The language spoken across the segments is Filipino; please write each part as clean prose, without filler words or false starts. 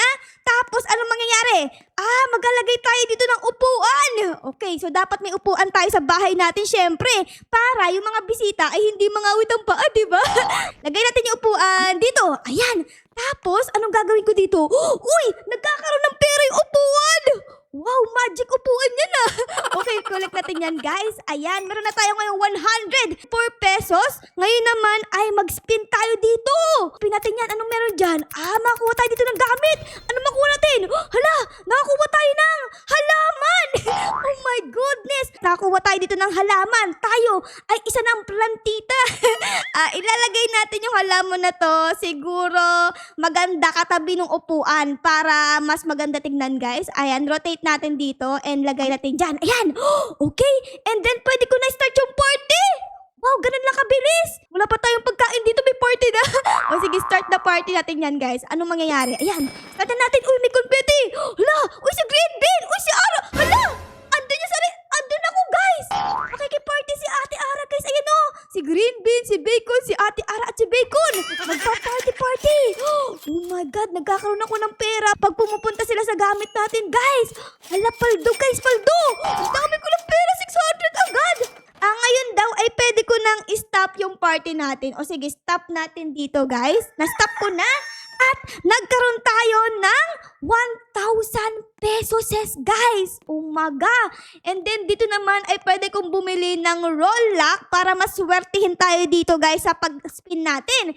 na. Tapos, anong mangyayari? Maglalagay tayo dito ng upuan. Okay, so dapat may upuan tayo sa bahay natin, syempre. Para yung mga bisita ay hindi mangawit ang paa, diba? Lagay natin yung upuan dito. Ayan. Tapos, anong gagawin ko dito? Uy! Nagkakaroon ng pera yung upuan! Wow, magic upuan yan ah. Okay, collect natin yan guys. Ayan, meron na tayo ngayong 104 pesos. Ngayon naman ay mag-spin tayo dito. Spin natin yan. Anong meron dyan? Makakuha tayo dito ng gamit. Ano makuha natin? Hala, nakakuha tayo ng halaman. Oh my goodness. Nakakuha tayo dito ng halaman. Tayo ay isa ng plantita. Ilalagay natin yung halaman na to. Siguro maganda katabi ng upuan para mas maganda tingnan guys. Ayan, rotate natin dito and lagay natin dyan. Ayan! Okay! And then, pwede ko na start yung party! Wow, ganun lang kabilis! Wala pa tayong pagkain dito, may party na! O sige, start na party natin yan, guys. Anong mangyayari? Ayan! Start na natin! Uy, may confetti! Hala! Uy, si Green Bean! Uy, si Ara! Hala! Andun ako, guys! Makikiparty si Ate Ara, guys. Ayan o! Si Green Bean, si Bacon, si Ate Ara at si Bacon! Magpa-party! Oh my God! Nagkakaroon ako ng pera pag pumupunta sila sa gamit natin, guys! Hala, paldo, guys! Paldo! Ang dami ko ng pera! 600 agad! Ngayon daw ay pwede ko nang i-stop yung party natin. O sige, stop natin dito, guys. Na-stop ko na. At nagkaroon tayo ng 1,000 pesos, guys. Umaga. And then, dito naman ay pwede kong bumili ng roll lock para maswertihin tayo dito, guys, sa pag-spin natin.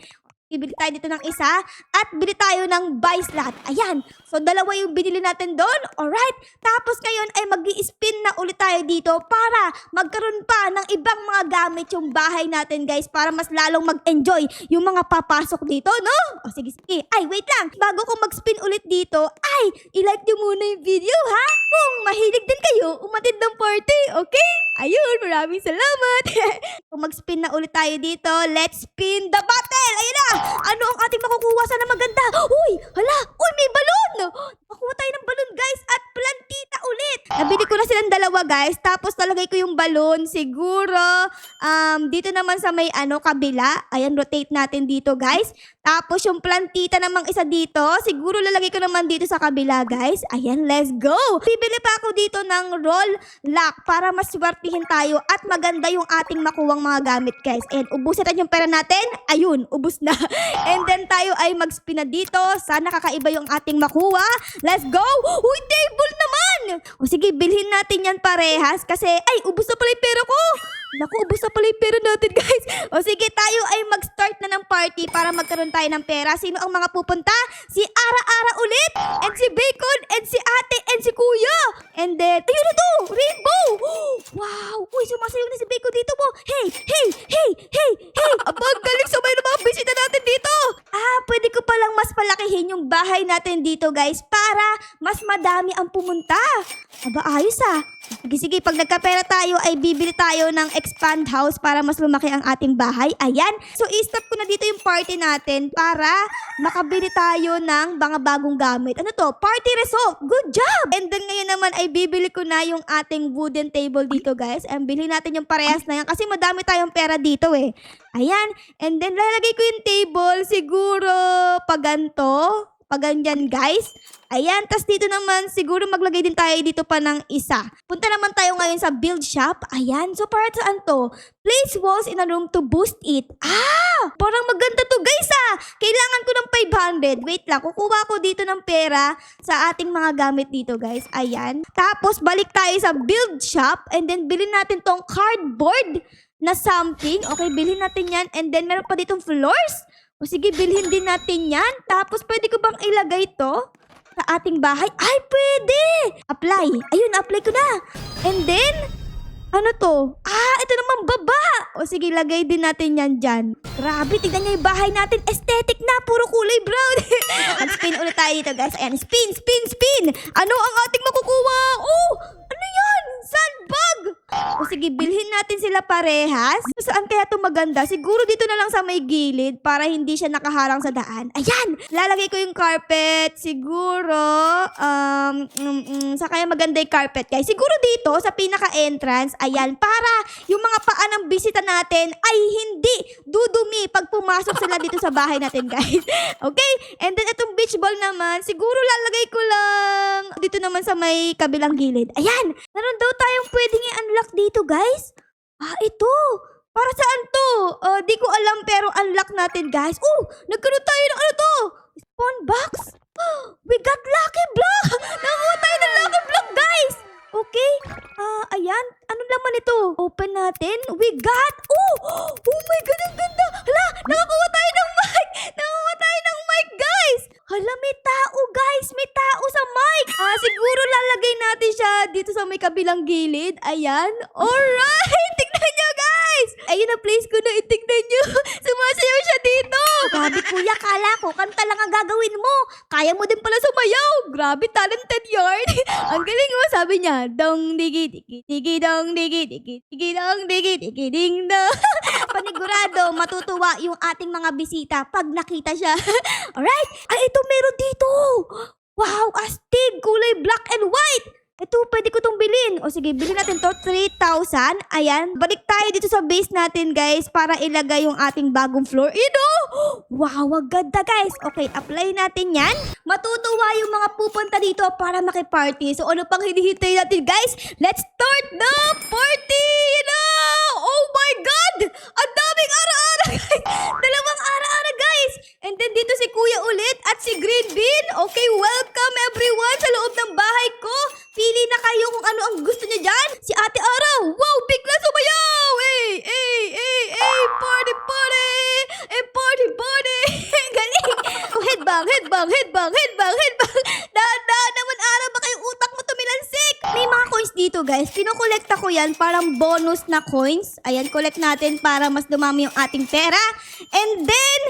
Bibili tayo dito ng isa at bili tayo ng buy slot. Ayan. So, dalawa yung binili natin doon. Alright. Tapos ngayon ay mag-i-spin na ulit tayo dito para magkaroon pa ng ibang mga gamit yung bahay natin, guys. Para mas lalong mag-enjoy yung mga papasok dito, no? O, sige, sige. Ay, wait lang. Bago ko mag-spin ulit dito, ay, i-like nyo muna yung video, ha? Kung mahilig din kayo, umatid ng party, okay? Ayun, maraming salamat. Kung mag-spin na ulit tayo dito, let's spin the bottle. Ayun na. Ano ang ating makukuha? Sana maganda. Uy, hala. Uy, may balon. Makuha tayo ng balon, guys. At plantita ulit. Nabili ko na silang dalawa, guys. Tapos talagay ko yung balon. Siguro, dito naman sa may kabila. Ayan, rotate natin dito, guys. Tapos yung plantita namang isa dito. Siguro lalagay ko naman dito sa kabila, guys. Ayan, let's go. Bibili pa ako dito ng roll lock para mas swertihin tayo at maganda yung ating makuwang mga gamit, guys. And ubusin natin yung pera natin. Ayun, ubus na. And then tayo ay mag-spin na dito. Sana kakaiba yung ating makuha. Let's go. Uy, table naman. O sige, bilhin natin yan parehas kasi, ay, ubus na pala yung pera ko. Naku, ubus na pala yung pera natin, guys. O sige, tayo ay mag-start na ng party para magkaroon tayo ng pera. Sino ang mga pupunta? Si Ara-Ara ulit, and si Bacon, and si Ate, and si Kuya. And then, ayun na to, Rainbow. Wow, uy, sumasayaw na si Bacon dito po. Hey, hey, hey, hey, hey. Abang galing, sumay na mga bisita natin dito. Pwede ko palang mas palakihin yung bahay natin dito, guys, para mas madami ang pumunta. Aba, ayos ah. Sige, sige, pag nagkapera tayo ay bibili tayo ng expand house para mas lumaki ang ating bahay. Ayan. So, i-stop ko na dito yung party natin para makabili tayo ng mga bagong gamit. Ano to? Party result. Good job! And then ngayon naman ay bibili ko na yung ating wooden table dito, guys. And bilhin natin yung parehas na yan kasi madami tayong pera dito eh. Ayan. And then lalagay ko yung table siguro pag ganito. Pag ganyan, guys. Ayan, tas dito naman, siguro maglagay din tayo dito pa ng isa. Punta naman tayo ngayon sa build shop. Ayan, so para saan to? Place walls in a room to boost it. Parang maganda to, guys Kailangan ko ng 500. Wait lang, kukuha ko dito ng pera sa ating mga gamit dito, guys. Ayan. Tapos, balik tayo sa build shop and then bilhin natin tong cardboard na something. Okay, bilhin natin yan. And then, meron pa ditong floors. O sige, bilhin din natin yan. Tapos, pwede ko bang ilagay to sa ating bahay? Ay, pwede! Apply. Ayun, apply ko na. And then, ano to? Ito naman baba. O sige, lagay din natin yan dyan. Grabe, tignan niyo yung bahay natin. Aesthetic na, puro kulay brown. Mag-spin ulit tayo dito, guys. Ayan, spin, spin, spin. Ano ang ating makukuha? Oh, ano yan? Sandbag. O sige, bilhin natin sila parehas. Saan kaya ito maganda? Siguro dito na lang sa may gilid para hindi siya nakaharang sa daan. Ayan! Lalagay ko yung carpet. Siguro, sa kaya maganda yung carpet, guys. Siguro dito, sa pinaka-entrance, ayan, para yung mga paa ng bisita natin ay hindi dudumi pag pumasok sila dito sa bahay natin, guys. Okay? And then, itong beach ball naman, siguro lalagay ko lang dito naman sa may kabilang gilid. Ayan! Meron daw tayong pwedeng i-unlock dito, guys. Ito. Para saan to? Di ko alam pero unlock natin, guys. Nagkaroon tayo ng ano to? Spawn box? We got lucky block! Nakuha tayo ng lucky block, guys! Okay. Ayan. Ano naman ito? Open natin. We got... Oh my God, ang ganda! Hala, nakakuha tayo ng mic! Nakakuha tayo ng mic, guys! Hala, may tao, guys! May tao sa mic! Siguro lalagay natin siya dito sa may kabilang gilid. Ayan. Alright! Tignan nyo, guys! Ayun na place ko na. Itignan nyo. Sumasayaw siya dito. Grabe, kuya. Kala ko, kanta lang ang gagawin mo. Kaya mo din pala sumayaw. Grabe, talented yarn. Ang galing mo. Sabi niya, dong digi digi digi dong digi digi digi dong digi digi ding dong. Panigurado, matutuwa yung ating mga bisita pag nakita siya. Alright? Ito meron dito. Wow, astig. Kulay black and white. Ito, pwede ko itong bilhin. O sige, bilhin natin to 3,000. Ayan. Balik tayo dito sa base natin, guys, para ilagay yung ating bagong floor. Wow, ang ganda, guys. Okay, apply natin yan. Matutuwa yung mga pupunta dito para makiparty. So, ano pang hinihintay natin, guys? Let's start the party! Oh my God! Ang daming ara-ara, guys! Dalawang ara-ara, guys! And then dito si Kuya ulit at si Green Bean. Okay, welcome everyone sa loob ng bahay ko. Pili na kayo kung ano ang gusto niyo dyan. Si Ate Ara, wow, bigla sumayaw! Party, party! Party, party! Galing! Headbang, headbang, headbang, headbang, headbang! Dahan-dahan naman, Ara, baka yung utak mo tumilansik! May mga coins dito, guys. Kinukolekta ko yan, parang bonus na coins. Ayan, collect natin para mas dumami yung ating pera. And then,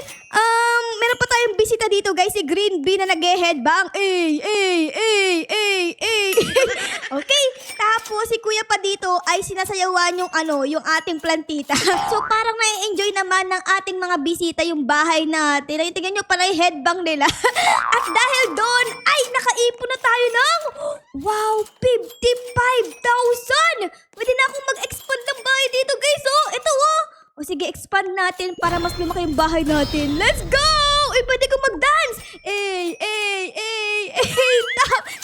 meron pa tayong bisita dito, guys. Si Green Bean na nag-headbang. Okay. Tapos, si Kuya pa dito ay sinasayawan yung ating plantita. So, parang na-enjoy naman ng ating mga bisita yung bahay natin. Ay, tingnan nyo pala yung headbang nila. At dahil doon, ay nakaipon na tayo ng, wow, 55,000! Pwede na akong mag-expand ng bahay dito, guys. Ito, O sige, expand natin para mas lumaki yung bahay natin. Let's go! Pwede ko mag-dance!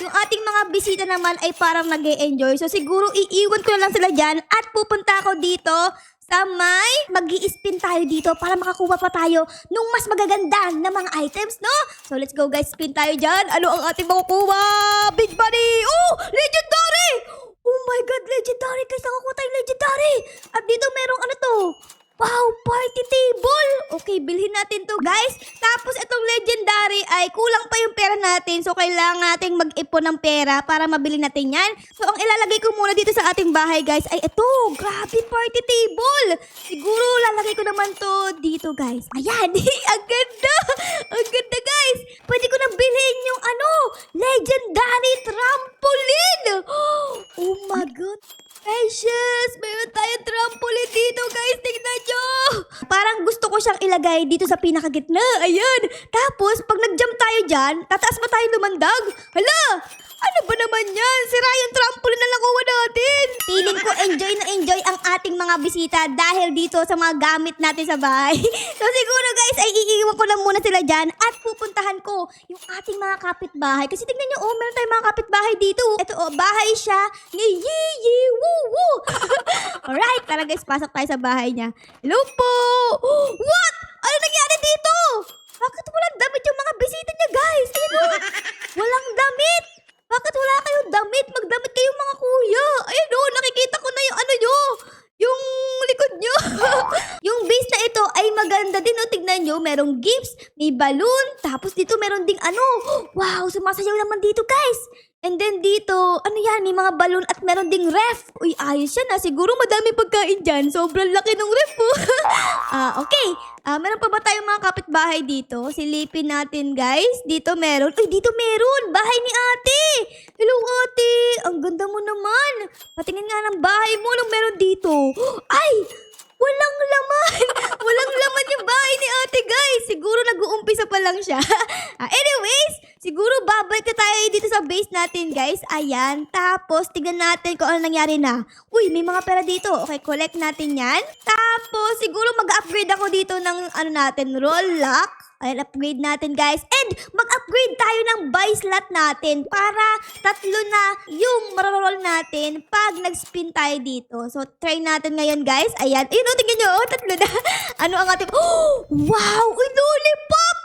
Yung ating mga bisita naman ay parang nag-e-enjoy. So siguro iiwan ko na lang sila dyan at pupunta ako dito sa may mag-i-spin tayo dito para makakuha pa tayo nung mas magaganda na mga items, no? So let's go, guys. Spin tayo dyan. Ano ang ating makukuha? Big Bunny! Legendary! Oh my God, legendary! Guys, nakukuha tayong legendary! At dito merong ano to? Wow, party table! Okay, bilhin natin to, guys. Tapos itong legendary ay kulang pa yung pera natin. So, kailangan nating mag-ipon ng pera para mabili natin yan. So, ang ilalagay ko muna dito sa ating bahay, guys, ay ito. Grabe, party table! Siguro, lalagay ko naman to dito, guys. Ayan, ang ganda! Ang ganda, guys! Pwede ko nang bilhin yung legendary trampoline! Oh my God! Precious! Meron tayong trampoline dito, guys. Tignan nyo! Parang gusto ko siyang ilagay dito sa pinakagitna. Ayan. Tapos, pag nag-jump tayo dyan, tataas pa tayo lumandag. Hala! Ano ba naman yan? Sira yung trampoline na nakuha natin. Feeling ko enjoy na enjoy ang ating mga bisita dahil dito sa mga gamit natin sa bahay. So siguro, guys, ay iiwan ko lang muna sila dyan at pupuntahan ko yung ating mga kapitbahay. Kasi tingnan nyo, meron tayong mga kapitbahay dito. Ito, bahay siya. Woo! Alright, tara, guys, pasok tayo sa bahay niya. Hello po! What? Ano nangyari dito? Bakit walang damit yung mga bisita niya, guys? Walang damit! Bakit wala kayong damit? Magdamit kayong mga kuya. Ayun nakikita ko na yung nyo. Yung likod nyo. Yung base na ito ay maganda din, tignan nyo. Merong gifts, may balloon, tapos dito meron ding wow, sumasayaw naman dito, guys. And then dito, may mga balloon at meron ding ref. Uy, ayos yan Siguro madami pagkain dyan. Sobrang laki ng ref po. Okay. Meron pa ba tayong mga kapitbahay dito? Silipin natin, guys. Dito meron. Uy, dito meron. Bahay ni ate. Hello, ate. Ang ang ganda mo naman. Patingin nga ng bahay mo, anong meron dito? Ay! Walang laman! Walang laman yung bahay ni ate, guys. Siguro nag-uumpisa pa lang siya. Anyways, siguro babalik na tayo dito sa base natin, guys. Ayan. Tapos, tignan natin kung ano nangyari na. Uy, may mga pera dito. Okay, collect natin yan. Tapos, siguro mag-upgrade ako dito ng ano natin, roll lock. Ayan, upgrade natin, guys. And mag-upgrade tayo ng buy slot natin para 3 na yung mararol natin pag nag-spin tayo dito. So, try natin ngayon, guys. Ayan. Ayun, tingnan nyo. 3 na. Ano ang ating... Oh! Wow! Uy, lollipop!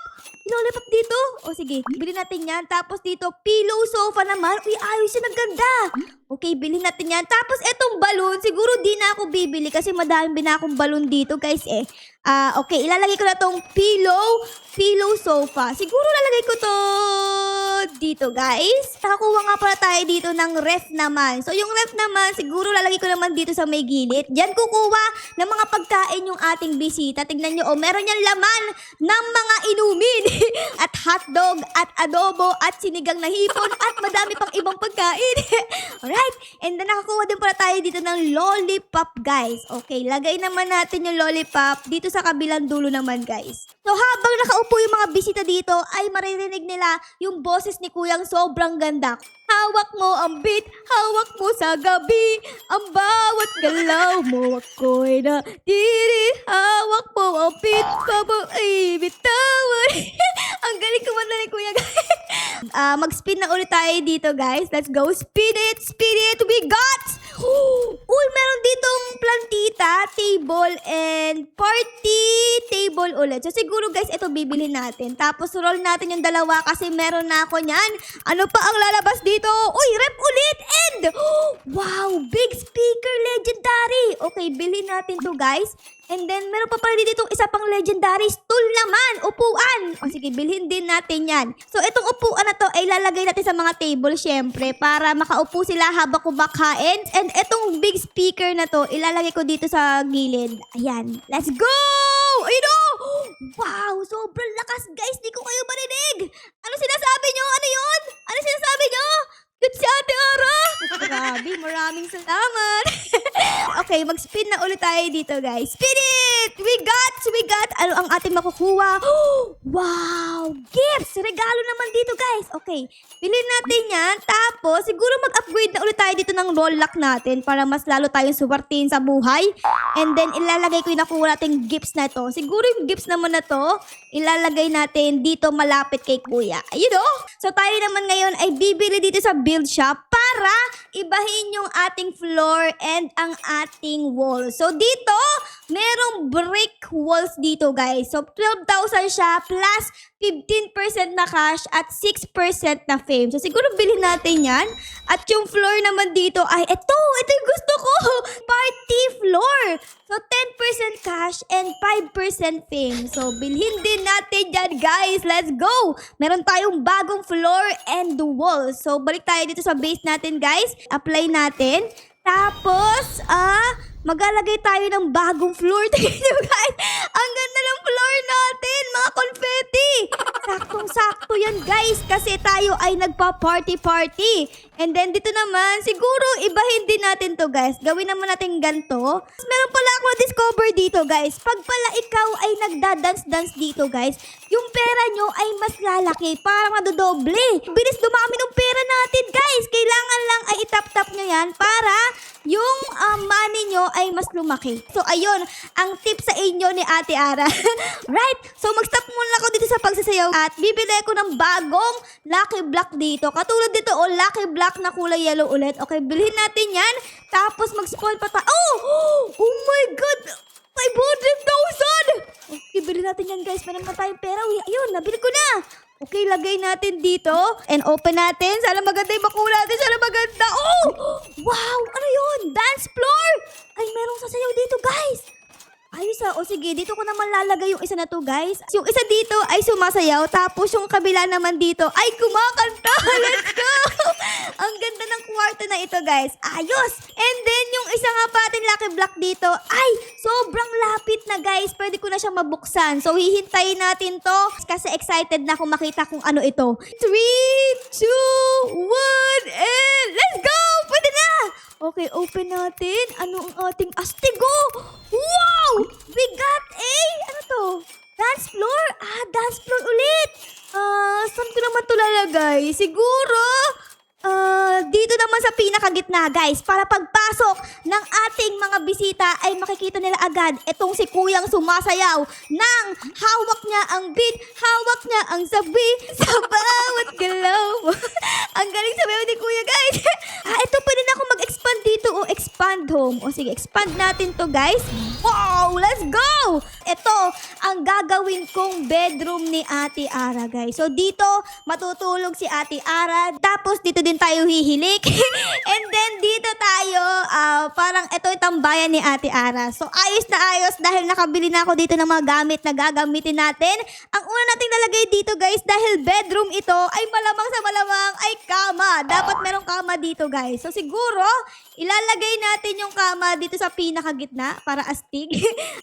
Lollipop dito. O, sige. Bilhin natin yan. Tapos dito, pillow sofa naman. Uy, ayos yan. Ang ganda. Okay, bilhin natin yan. Tapos, etong balloon, siguro di na ako bibili kasi madaming binakong balloon dito, guys, eh. Okay, ilalagay ko na tong pillow sofa. Siguro lalagay ko to dito, guys. Nakakuha nga pala tayo dito ng ref naman. So, yung ref naman, siguro lalagay ko naman dito sa may gilid. Diyan kukuha ng mga pagkain yung ating bisita. Tignan nyo, oh, meron yan laman ng mga inumin. At hotdog, at adobo, at sinigang na hipon, at madami pang ibang pagkain. Alright, and then nakakuha din pala tayo dito ng lollipop, guys. Okay, lagay naman natin yung lollipop dito sa kabilang dulo naman, guys. So, habang nakaupo yung mga bisita dito, ay maririnig nila yung boses ni Kuyang sobrang ganda. Hawak mo ang beat, hawak mo sa gabi, ang bawat galaw mo ako'y na diri. Hawak mo ang beat, babang ay bitawan. Ang galing kumanta ni Kuya, guys. Mag-spin na ulit tayo dito, guys. Let's go. Spin it, we got! Uy, meron ditong plantita, table, and party table ulit. So, siguro, guys, ito bibili natin. Tapos, roll natin yung dalawa kasi meron na ako niyan. Ano pa ang lalabas dito? Uy, rep ulit! And, wow, big speaker, legendary. Okay, bilhin natin to, guys. And then, meron pa pala dito isa pang legendary stool naman, upuan. O sige, bilhin din natin yan. So, itong upuan na to ay lalagay natin sa mga table, syempre, para makaupo sila habang kumakain. And itong big speaker na to, ilalagay ko dito sa gilid. Ayan, let's go! Ayun o! Wow, sobrang lakas, guys. Di ko kayo marinig. Ano sinasabi nyo? Ano yun? Ano sinasabi nyo? Good si Ate Ara. Grabe, maraming salamat. Okay, mag-spin na ulit tayo dito, guys. Spin it! We got! Ano ang ating makukuha? Wow! Gifts! Regalo naman dito, guys. Okay, bilhin natin yan. Tapos, siguro mag-upgrade na ulit tayo dito ng roll lock natin para mas lalo tayong suwartin sa buhay. And then, ilalagay ko yung nakuha nating gifts na ito. Siguro yung gifts naman na to, ilalagay natin dito malapit kay Kuya. Ayun o! So, tayo naman ngayon ay bibili dito sa build shop para ibahin yung ating floor and ang ating wall. So, dito, merong brick walls dito, guys. So, 12,000 siya plus 15% na cash at 6% na fame. So, siguro bilhin natin yan. At yung floor naman dito ay, ito yung gusto ko. Party floor. So, 10% cash and 5% fame. So, bilhin din natin yan, guys. Let's go! Meron tayong bagong floor and wall. So, balik tayo dito sa base natin, guys. Apply natin. Tapos, maglalagay tayo ng bagong floor. Tingnan nyo, guys. Ang ganda ng floor natin, mga confetti. Saktong-sakto yan, guys. Kasi tayo ay nagpa-party-party. And then, dito naman, siguro, ibahin din natin to, guys. Gawin naman natin ganito. Meron pala ako na-discover dito, guys. Pag pala ikaw ay nagda-dance-dance dito, guys, yung pera nyo ay mas lalaki. Parang madodoble. Bilis dumami ng pera natin, guys. Kailangan lang ay itap-tap nyo yan para yung money nyo ay mas lumaki. So, ayun, ang tip sa inyo ni Ate Ara. Right? So, mag-stop muna ako dito sa pagsasayaw at bibili ko ng bagong Lucky Block dito. Katulad dito, Lucky Block na kulay yellow ulit. Okay, bilhin natin yan. Tapos, mag-spawn pa tayo. Oh my God! 500,000! Okay, bilhin natin yan, guys. Meron pa tayong pera. Uy, ayun, nabili ko na. Okay, lagay natin dito. And open natin. Sana maganda yung makuha natin. Sana maganda. Oh! Wow! Ano yun? Dance floor! Ay, merong sasayaw dito, guys. Ayos O sige, dito ko naman lalagay yung isa na to, guys. Yung isa dito ay sumasayaw. Tapos yung kabila naman dito ay kumakanta. Let's go! Ang ganda ng kwarto na ito, guys. Ayos! And then, yung isa nga pa ating Lucky Block dito ay sobrang lapit na, guys. Pwede ko na siyang mabuksan. So, hihintayin natin to kasi excited na akong makita kung ano ito. 3, 2, 1, and let's go! open natin. Ano ang ating astigo? Wow! We got a, ano to? Dance floor? Dance floor ulit. Saan ko naman to lalagay? Siguro, dito naman sa pinakagitna, guys. Para pagpasok ng ating mga bisita ay makikita nila agad itong si Kuyang sumasayaw nang hawak niya ang beat, hawak niya ang sabi sa bawat galaw. Ang galing sabayaw ni Kuya, guys. Ito pwede na ako mag-expand dito o expand home. O sige, expand natin to, guys. Wow, let's go! Ito ang gagawin kong bedroom ni Ate Ara, guys. So dito matutulog si Ate Ara. Tapos dito din tayo hihilik. And then dito tayo, parang ito yung tambayan ni Ate Ara. So ayos na ayos dahil nakabili na ako dito ng mga gamit na gagamitin natin. Ang una nating lalagay dito, guys, dahil bedroom ito ay malamang sa malamang ay kama. Dapat merong kama dito, guys. So siguro, ilalagay natin yung kama dito sa pinakagitna para astig.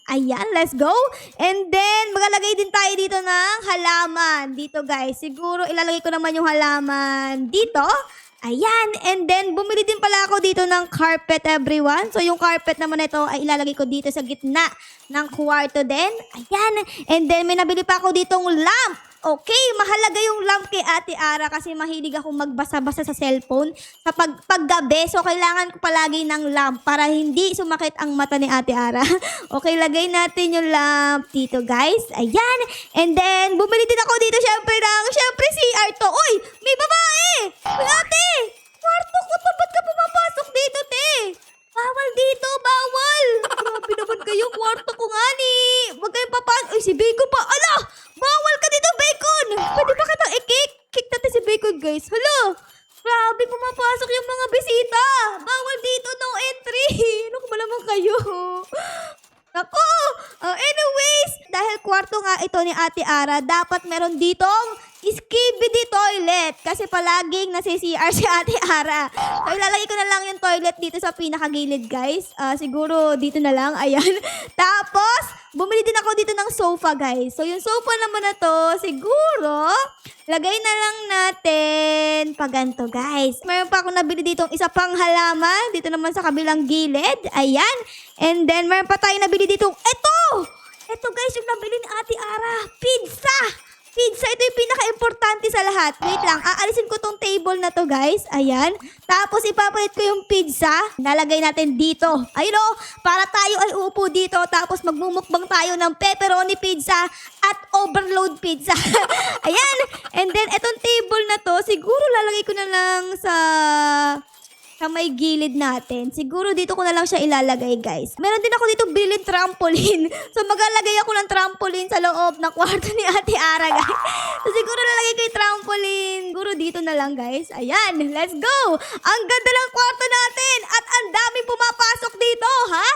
Ayan, let's go. And then, maglalagay din tayo dito ng halaman. Dito, guys. Siguro, ilalagay ko naman yung halaman dito. Ayan. And then, bumili din pala ako dito ng carpet, everyone. So, yung carpet naman ito ay ilalagay ko dito sa gitna ng kwarto din. Ayan. And then, may nabili pa ako ditong lamp. Okay, mahalaga yung lamp kay Ate Ara kasi mahilig ako magbasa-basa sa cellphone sa paggabi. So, kailangan ko palagi ng lamp para hindi sumakit ang mata ni Ate Ara. Okay, lagay natin yung lamp dito, guys. Ayan. And then, bumili din ako dito syempre CR to. Uy, may babae! Uy, ate! Kwarto ko to. Ba't ka pumapasok dito, te? Bawal dito, bawal! Grabe naman kayo, kwarto ko nga ni. Huwag kayong papasok. Uy, si Bacon pa. Ala! Bawal ka dito, Bacon! Pwede ba kita i-kick? Kick natin si Bacon, guys. Hala! Grabe, pumapasok yung mga bisita. Bawal dito, no entry. Ano ko ba naman kayo? Ako! Anyways, dahil kwarto nga ito ni Ate Ara, dapat meron ditong skibidi toilet. Kasi palaging nasi-CR si Ate Ara. So, ilalagay ko na lang yung toilet dito sa pinakagilid, guys. Siguro dito na lang. Ayan. Tapos, bumili din ako dito ng sofa, guys. So, yung sofa naman na to, siguro, lagay na lang natin paganto, guys. Mayroon pa ako nabili dito isa pang halaman. Dito naman sa kabilang gilid. Ayan. And then, mayroon pa tayo nabili dito. Ito, guys, yung nabili ni Ate Ara. Pizza! Pizza, ito yung pinaka-importante sa lahat. Wait lang, aalisin ko tong table na to, guys. Ayan. Tapos, ipapalit ko yung pizza. Nalagay natin dito. Ayun o, para tayo ay uupo dito. Tapos, magmumukbang tayo ng pepperoni pizza at overload pizza. Ayan. And then, etong table na to, siguro lalagay ko na lang sa may gilid natin. Siguro dito ko na lang siya ilalagay, guys. Meron din ako dito bilin trampoline. So, maglalagay ako ng trampoline sa loob ng kwarto ni Ate Ara, guys. So, siguro lalagay ko yung trampoline. Siguro dito na lang, guys. Ayan, let's go! Ang ganda ng kwarto natin at ang daming pumapasok dito, ha?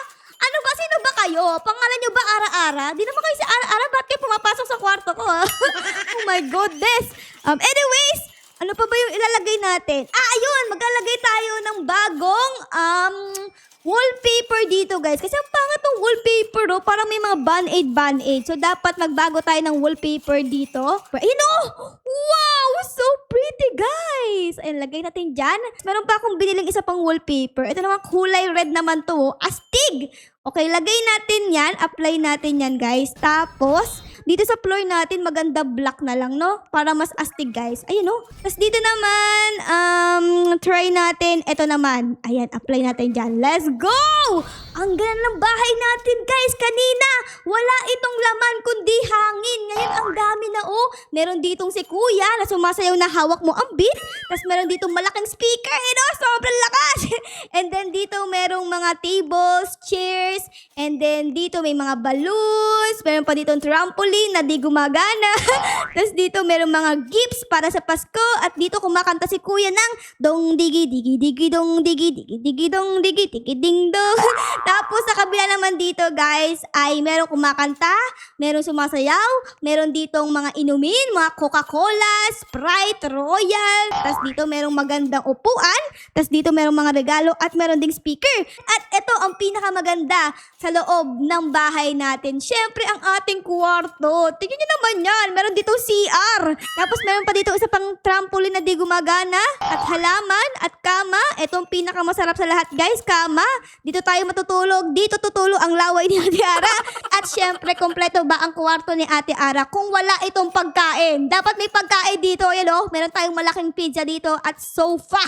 Ano ba? Sino ba kayo? Pangalan nyo ba Ara-Ara? Di naman kayo si Ara-Ara. Ba't kayo pumapasok sa kwarto ko, ha? Oh my goodness! Anyways, ano pa ba yung ilalagay natin? Ayun! Maglalagay tayo ng bagong wallpaper dito, guys. Kasi ang pangit ng wallpaper, no? Parang may mga band-aid. So, dapat magbago tayo ng wallpaper dito. Ayun, oh! Wow! So pretty, guys! Ayun, lagay natin dyan. Meron pa akong biniling isa pang wallpaper. Ito naman, kulay red naman to. Astig! Okay, lagay natin yan. Apply natin yan, guys. Tapos, dito sa floor natin, maganda black na lang, no? Para mas astig, guys. Ayun, no? Tapos dito naman, try natin. Ito naman. Ayan, apply natin dyan. Let's go! Ang ganda ng bahay natin, guys. Kanina, wala itong laman kundi hangin. Ngayon, ang dami na, oh. Meron ditong si Kuya na sumasayaw na hawak mo ang beat. Tapos meron ditong malaking speaker, sobrang lakas. And then dito, merong mga tables, chairs. And then dito, may mga balloons. Meron pa ditong trampoline na di gumagana. Tapos dito, merong mga gifts para sa Pasko. At dito, kumakanta si Kuya ng dong digi digi digi dong digi digi digi dong digi digi ding dong. Tapos sa kabila naman dito, guys, ay meron kumakanta, meron sumasayaw, meron ditong mga inumin, mga Coca-Cola, Sprite, Royal. Tapos dito merong magandang upuan. Tapos dito merong mga regalo at meron ding speaker. At ito ang pinakamaganda sa loob ng bahay natin. Syempre, ang ating kwarto. Tingnan nyo naman yan. Meron dito CR. Tapos meron pa dito isa pang trampoline na di gumagana at halaman. upuan at kama. Itong pinakamasarap sa lahat, guys, kama. Dito tayo matutulog. Dito tutulog ang laway ni Ate Ara. At syempre, kompleto ba ang kwarto ni Ate Ara kung wala itong pagkain? Dapat may pagkain dito. Ayan o, meron tayong malaking pizza dito at sofa.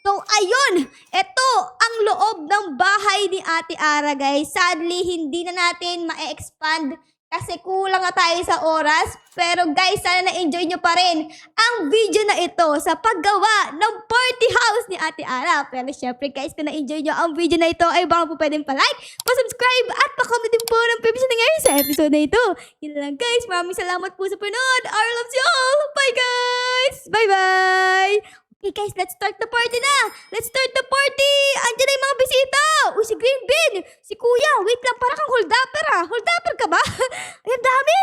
So, ayun, ito ang loob ng bahay ni Ate Ara, guys. Sadly, hindi na natin ma-expand kasi kulang nga tayo sa oras. Pero guys, sana na-enjoy nyo pa rin ang video na ito sa paggawa ng party house ni Ate Ara. Pero syempre guys, kung na-enjoy nyo ang video na ito, ay baka po pwedeng pa-like, pa-subscribe, at pa-comment din po ng previous na ngayon sa episode na ito. Yun lang guys, maraming salamat po sa panood. Our loves you all. Bye guys! Bye-bye! Okay guys, let's start the party na! Let's start the party! Andiyan na yung mga bisita! Uy, si Green Bean! Si Kuya! Wait lang, para kang hold-upper ah! Hold-upper ka ba? Ay, ang dami!